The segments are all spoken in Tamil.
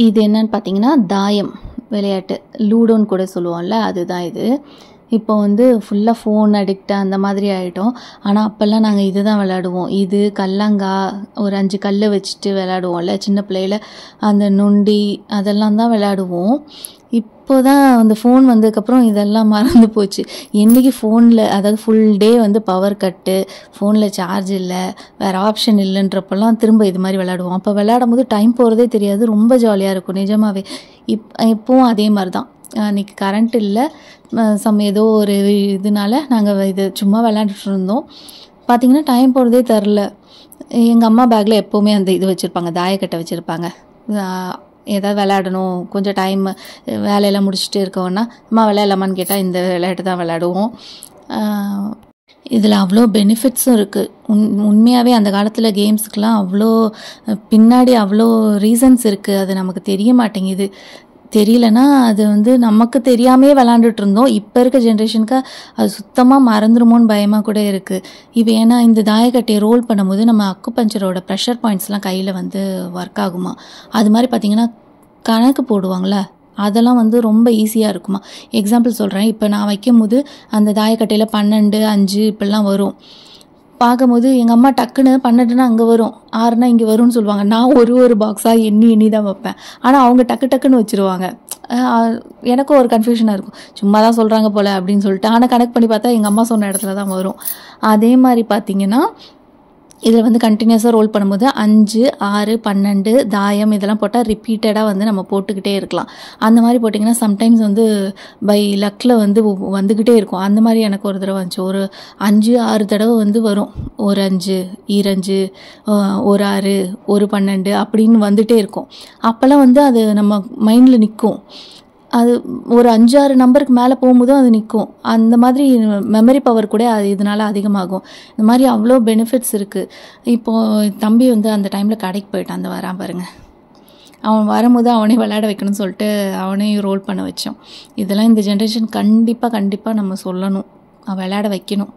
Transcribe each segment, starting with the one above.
இது என்னன்னு பார்த்தீங்கன்னா தாயம் விளையாட்டு, லூடோன்னு கூட சொல்லுவோம்ல, அதுதான் இது. இப்போ வந்து ஃபுல்லாக ஃபோன் அடிக்டாக அந்த மாதிரி ஆகிட்டோம். ஆனால் அப்போல்லாம் நாங்கள் இது தான் விளையாடுவோம். இது கல்லங்காய் ஒரு 5 கல் வச்சுட்டு விளையாடுவோம்ல சின்ன பிள்ளையில, அந்த நொண்டி அதெல்லாம் தான் விளையாடுவோம். இப்போ தான் அந்த ஃபோன் வந்ததுக்கப்புறம் இதெல்லாம் மறந்து போச்சு. என்றைக்கு ஃபோனில் அதாவது ஃபுல் டே வந்து பவர் கட்டு, ஃபோனில் சார்ஜ் இல்லை, வேறு ஆப்ஷன் இல்லைன்றப்பெல்லாம் திரும்ப இது மாதிரி விளையாடுவோம். அப்போ விளையாடும் போது டைம் போகிறதே தெரியாது, ரொம்ப ஜாலியாக இருக்கும் நிஜமாகவே. இப்போவும் அதே மாதிரி தான். அன்றைக்கி கரண்ட் இல்லை, ஏதோ ஒரு இதனால நாங்கள் இது சும்மா விளையாண்டுட்டு இருந்தோம். பார்த்திங்கன்னா டைம் போகிறதே தெரில. எங்கள் அம்மா பேக்கில் எப்போவுமே அந்த இது வச்சுருப்பாங்க, தாயக்கட்டை வச்சுருப்பாங்க. ஏதாவது விளையாடணும், கொஞ்சம் டைம் வேலையெல்லாம் முடிச்சுட்டு இருக்கோன்னா அம்மா விளையாடலாமான்னு கேட்டால் இந்த விளையாட்டு தான் விளையாடுவோம். இதில் அவ்வளோ பெனிஃபிட்ஸும் இருக்குது. உண்மையாகவே அந்த காலத்தில் கேம்ஸுக்கெலாம் அவ்வளோ பின்னாடி அவ்வளோ ரீசன்ஸ் இருக்குது. அது நமக்கு தெரிய மாட்டேங்குது. தெரியலனா அது வந்து நமக்கு தெரியாமே விளாண்டுட்டு இருந்தோம். இப்போ இருக்க ஜென்ரேஷனுக்கு அது சுத்தமாக மறந்துடுமோன்னு பயமாக கூட இருக்குது. இப்போ ஏன்னா இந்த தாயக்கட்டையை ரோல் பண்ணும்போது நம்ம அக்குபஞ்சரோட ப்ரெஷர் பாயிண்ட்ஸ்லாம் கையில் வந்து ஒர்க் ஆகுமா. அது மாதிரி பார்த்திங்கன்னா கணக்கு போடுவாங்களே, அதெல்லாம் வந்து ரொம்ப ஈஸியாக இருக்குமா. எக்ஸாம்பிள் சொல்கிறேன், இப்போ நான் வைக்கும் போது அந்த தாயக்கட்டையில் 12, 5 இப்படிலாம் வரும். பார்க்கும்போது எங்கள் அம்மா டக்குன்னு 12னா அங்கே வரும், 6னா இங்கே வரும்னு சொல்லுவாங்க. நான் ஒரு பாக்ஸாக எண்ணி தான் வைப்பேன். ஆனால் அவங்க டக்குன்னு வச்சுருவாங்க. எனக்கும் ஒரு கன்ஃபியூஷனாக இருக்கும், சும்மா தான் சொல்கிறாங்க போல் அப்படின்னு சொல்லிட்டு. ஆனால் கனெக்ட் பண்ணி பார்த்தா எங்கள் அம்மா சொன்ன இடத்துல தான் வரும். அதே மாதிரி பார்த்திங்கன்னா இதில் வந்து கண்டினியூஸாக ரோல் பண்ணும்போது 5, 6, 12 தாயம் இதெல்லாம் போட்டால் ரிப்பீட்டடாக வந்து நம்ம போட்டுக்கிட்டே இருக்கலாம். அந்த மாதிரி போட்டிங்கன்னா சம்டைம்ஸ் வந்து பை லக்கில் வந்து வந்துக்கிட்டே இருக்கும். அந்த மாதிரி எனக்கு ஒரு தடவை வந்துச்சு. ஒரு 5, 6 தடவை வந்து வரும். ஒரு 5, 2, ஒரு 6, ஒரு 12 அப்படின்னு வந்துகிட்டே இருக்கும். அப்போல்லாம் வந்து அது நம்ம மைண்டில் நிற்கும். அது ஒரு 5, 6 நம்பருக்கு மேலே போகும்போதும் அது நிற்கும். அந்த மாதிரி மெமரி பவர் கூட அது இதனால் அதிகமாகும். இந்த மாதிரி அவ்வளோ பெனிஃபிட்ஸ் இருக்குது. இப்போது தம்பி வந்து அந்த டைமில் கடைக்கு போயிட்டான், அந்த வரான் பாருங்கள். அவன் வரும்போது அவனே விளையாட வைக்கணும்னு சொல்லிட்டு அவனையும் ரோல் பண்ண வச்சோம். இதெல்லாம் இந்த ஜென்ரேஷன் கண்டிப்பாக நம்ம சொல்லணும், விளையாட வைக்கணும்.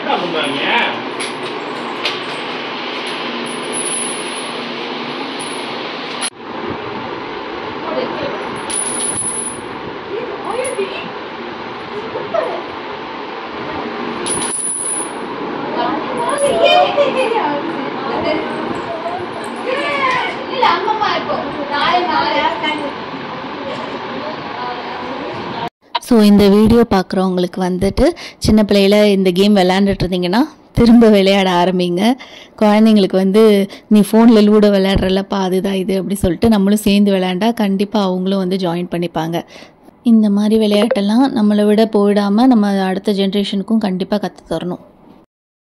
என்ன பண்றாங்க? ஸோ இந்த வீடியோ பார்க்குறவங்களுக்கு வந்துட்டு சின்ன பிள்ளையில் இந்த கேம் விளையாண்டுட்டு இருந்தீங்கன்னா திரும்ப விளையாட ஆரம்பிங்க. குழந்தைங்களுக்கு வந்து நீ ஃபோனில் லூடோ விளையாடுறலப்பா அதுதான் இது அப்படி சொல்லிட்டு நம்மளும் சேர்ந்து விளையாண்டா கண்டிப்பாக அவங்களும் வந்து ஜாயின் பண்ணிப்பாங்க. இந்த மாதிரி விளையாட்டெல்லாம் நம்மளை விட போயிடாமல் நம்ம அடுத்த ஜென்ரேஷனுக்கும் கண்டிப்பாக கற்றுத் தரணும்.